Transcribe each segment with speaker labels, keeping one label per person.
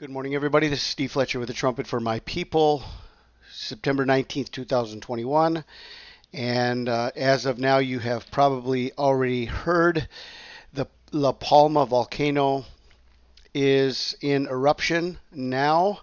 Speaker 1: Good morning, everybody. This is Steve Fletcher with the Trumpet for My People, September 19th, 2021. And as of now, you have probably already heard the La Palma volcano is in eruption now.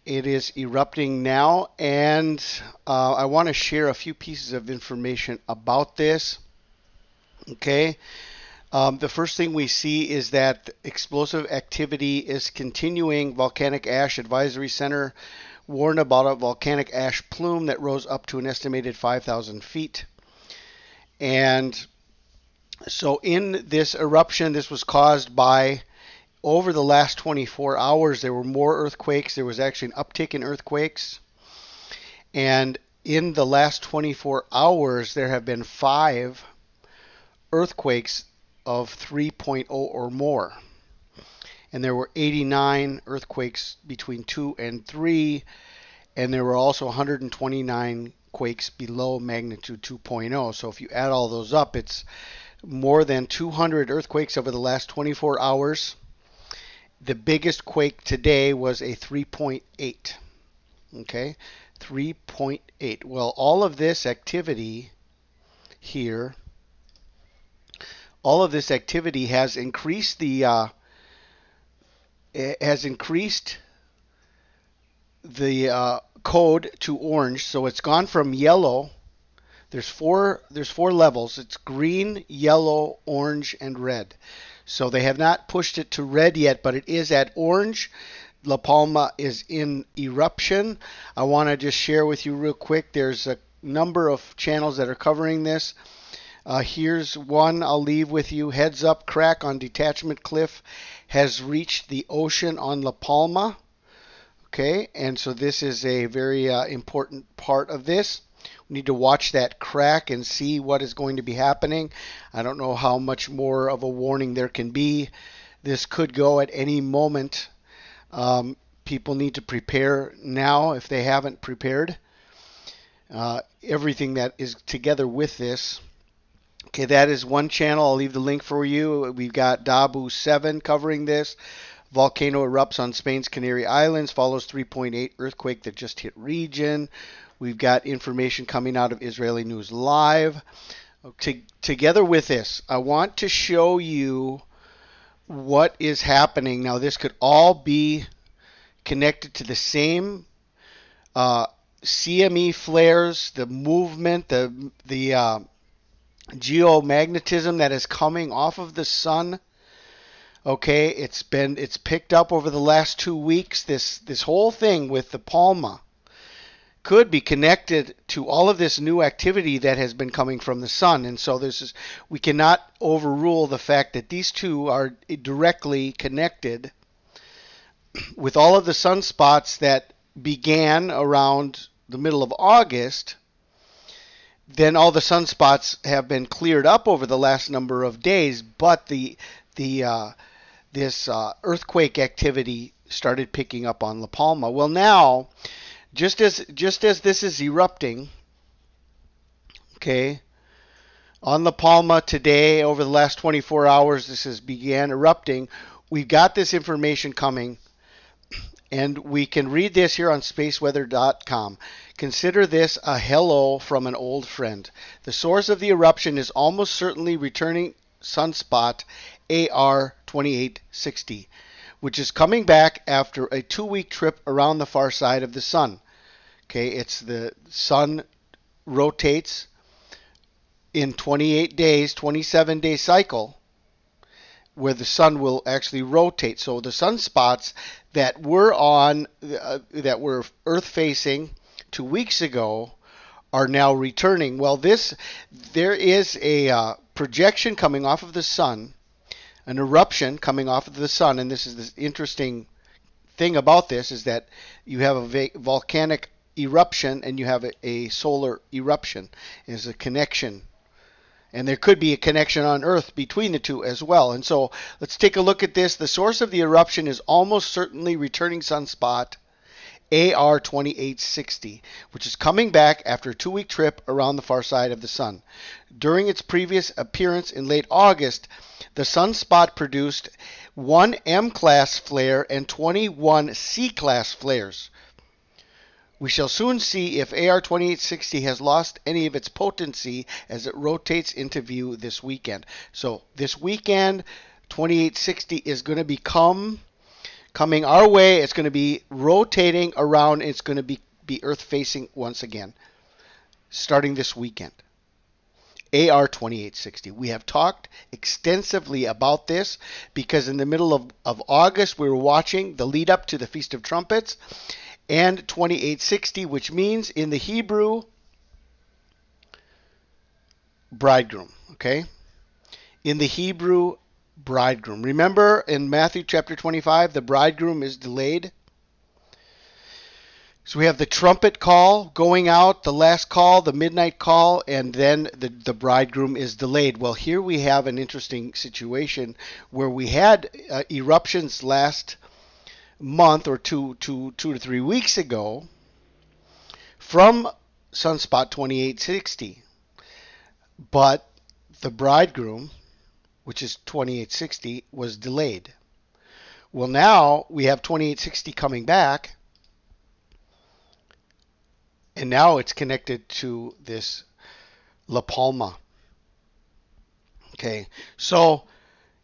Speaker 1: It is erupting now, and I want to share a few pieces of information about this. Okay. The first thing we see is that explosive activity is continuing. Volcanic Ash Advisory Center warned about a volcanic ash plume that rose up to an estimated 5,000 feet. And so in this eruption, this was caused by, over the last 24 hours, there were more earthquakes. There was actually an uptick in earthquakes. And in the last 24 hours, there have been 5 earthquakes of 3.0 or more. And there were 89 earthquakes between 2 and 3, and there were also 129 quakes below magnitude 2.0. So if you add all those up, it's more than 200 earthquakes over the last 24 hours. The biggest quake today was a 3.8. Okay, 3.8. Well, all of this activity here, all of this activity has increased the code to orange. So it's gone from yellow. There's four levels. It's green, yellow, orange, and red. So they have not pushed it to red yet, but it is at orange. La Palma is in eruption. I want to just share with you real quick. There's a number of channels that are covering this. Here's one I'll leave with you. Heads up, crack on detachment cliff has reached the ocean on La Palma. Okay, and so this is a very important part of this. We need to watch that crack and see what is going to be happening. I don't know how much more of a warning there can be. This could go at any moment. People need to prepare now if they haven't prepared. Everything that is together with this. Okay, that is one channel. I'll leave the link for you. We've got Dabu 7 covering this. Volcano erupts on Spain's Canary Islands, follows 3.8 earthquake that just hit region. We've got information coming out of Israeli News Live. Together with this, I want to show you what is happening. Now, this could all be connected to the same CME flares, the movement, the geomagnetism that is coming off of the sun. Okay, it's picked up over the last 2 weeks. This whole thing with the Palma could be connected to all of this new activity that has been coming from the sun. And so we cannot overrule the fact that these two are directly connected with all of the sunspots that began around the middle of August. Then all the sunspots have been cleared up over the last number of days, but this earthquake activity started picking up on La Palma. Well, now, just as this is erupting, okay, on La Palma today, over the last 24 hours, this began erupting. We've got this information coming, and we can read this here on spaceweather.com. Consider this a hello from an old friend. The source of the eruption is almost certainly returning sunspot AR 2860, which is coming back after a 2-week trip around the far side of the sun. Okay, it's the sun rotates in 28 days, 27-day cycle, where the sun will actually rotate. So the sunspots that were Earth facing 2 weeks ago are now returning. Well, there is a projection coming off of the sun, an eruption coming off of the sun, and this is the interesting thing about this is that you have a volcanic eruption and you have a solar eruption. There's a connection. And there could be a connection on Earth between the two as well. And so let's take a look at this. The source of the eruption is almost certainly returning sunspot AR 2860, which is coming back after a 2-week trip around the far side of the sun. During its previous appearance in late August, The Sunspot produced 1 M-class flare and 21 C-class flares. We shall soon see if AR 2860 has lost any of its potency as it rotates into view this weekend. So this weekend, 2860 is going to be coming our way. It's going to be rotating around. It's going to be Earth facing once again, starting this weekend. AR 2860. We have talked extensively about this because in the middle of August we were watching the lead up to the Feast of Trumpets and 2860, which means in the Hebrew, bridegroom. Okay? In the Hebrew, bridegroom. Remember in Matthew chapter 25, the bridegroom is delayed. So we have the trumpet call going out, the last call, the midnight call, and then the bridegroom is delayed. Well, here we have an interesting situation where we had eruptions last month or two to 3 weeks ago from Sunspot 2860. But the bridegroom, which is 2860, was delayed. Well, now we have 2860 coming back. And now it's connected to this La Palma. Okay, so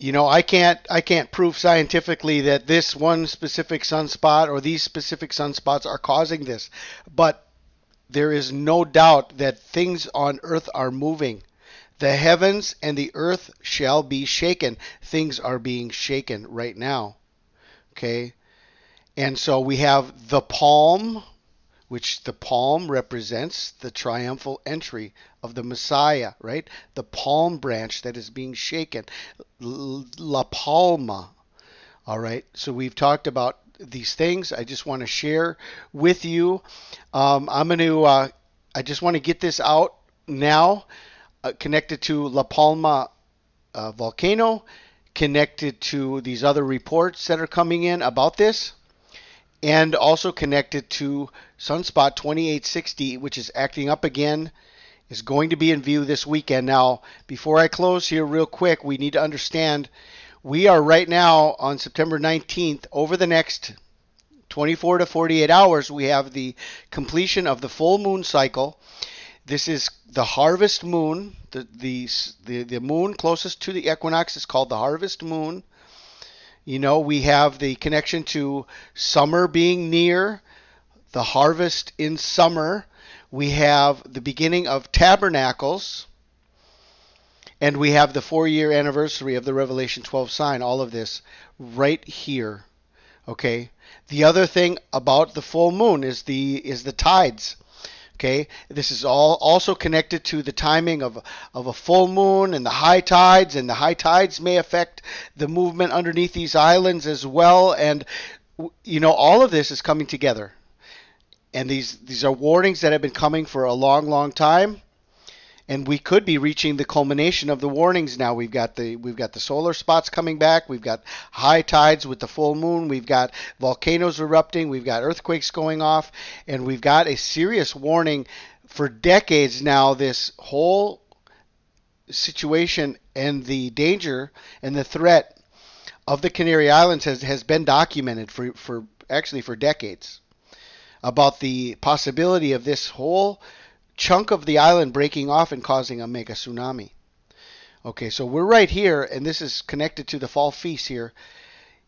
Speaker 1: I can't prove scientifically that this one specific sunspot or these specific sunspots are causing this, but there is no doubt that things on earth are moving. The heavens and the earth shall be shaken. Things are being shaken right now. Okay, and so we have the palm, which the palm represents the triumphal entry of the Messiah, right? The palm branch that is being shaken. La Palma. All right. So we've talked about these things. I just want to share with you. I just want to get this out now, connected to La Palma volcano, connected to these other reports that are coming in about this, and also connected to Sunspot 2860, which is acting up again, is going to be in view this weekend. Now, before I close here real quick, we need to understand we are right now on September 19th. Over the next 24 to 48 hours, we have the completion of the full moon cycle. This is the harvest moon. The moon closest to the equinox is called the harvest moon. We have the connection to summer being near, the harvest in summer. We have the beginning of Tabernacles, and we have the 4-year anniversary of the Revelation 12 sign. All of this right here. Okay. The other thing about the full moon is the tides. Okay, this is all also connected to the timing of a full moon and the high tides, and the high tides may affect the movement underneath these islands as well. And all of this is coming together, and these are warnings that have been coming for a long, long time, and we could be reaching the culmination of the warnings now. We've got the solar spots coming back. We've got high tides with the full moon. We've got volcanoes erupting. We've got earthquakes going off, and we've got a serious warning for decades now. This whole situation and the danger and the threat of the Canary Islands has been documented for decades, about the possibility of this whole chunk of the island breaking off and causing a Mega-Tsunami. Okay, so we're right here, and this is connected to the fall feast here.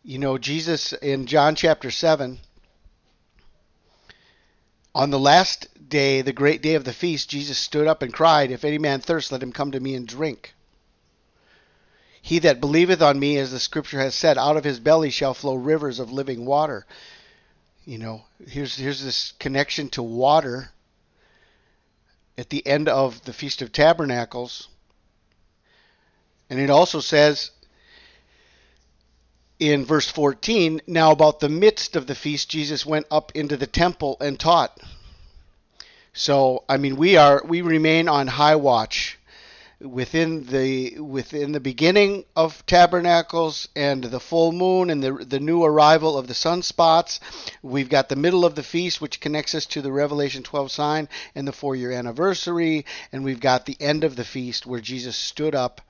Speaker 1: Jesus in John chapter 7, on the last day, the great day of the feast, Jesus stood up and cried, "If any man thirst, let him come to me and drink. He that believeth on me, as the scripture has said, out of his belly shall flow rivers of living water." Here's this connection to water at the end of the Feast of Tabernacles. And it also says in verse 14, "Now about the midst of the feast, Jesus went up into the temple and taught." So, we remain on high watch within the beginning of Tabernacles and the full moon and the new arrival of the sunspots. We've got the middle of the feast, which connects us to the Revelation 12 sign and the 4-year anniversary, and we've got the end of the feast where Jesus stood up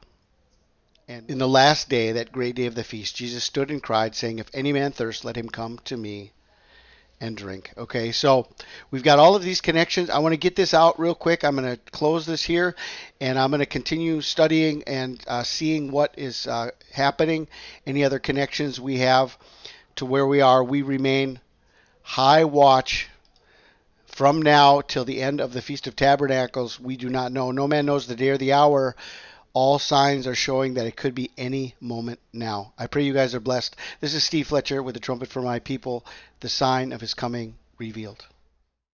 Speaker 1: And in the last day, that great day of the feast, Jesus stood and cried, saying, "If any man thirst, let him come to me and drink." Okay, so we've got all of these connections. I want to get this out real quick. I'm going to close this here, and I'm going to continue studying and seeing what is happening, any other connections we have to where we are. We remain high watch from now till the end of the Feast of Tabernacles. We do not know. No man knows the day or the hour. All signs are showing that it could be any moment now. I pray you guys are blessed. This is Steve Fletcher with the Trumpet for My People, the sign of his coming revealed.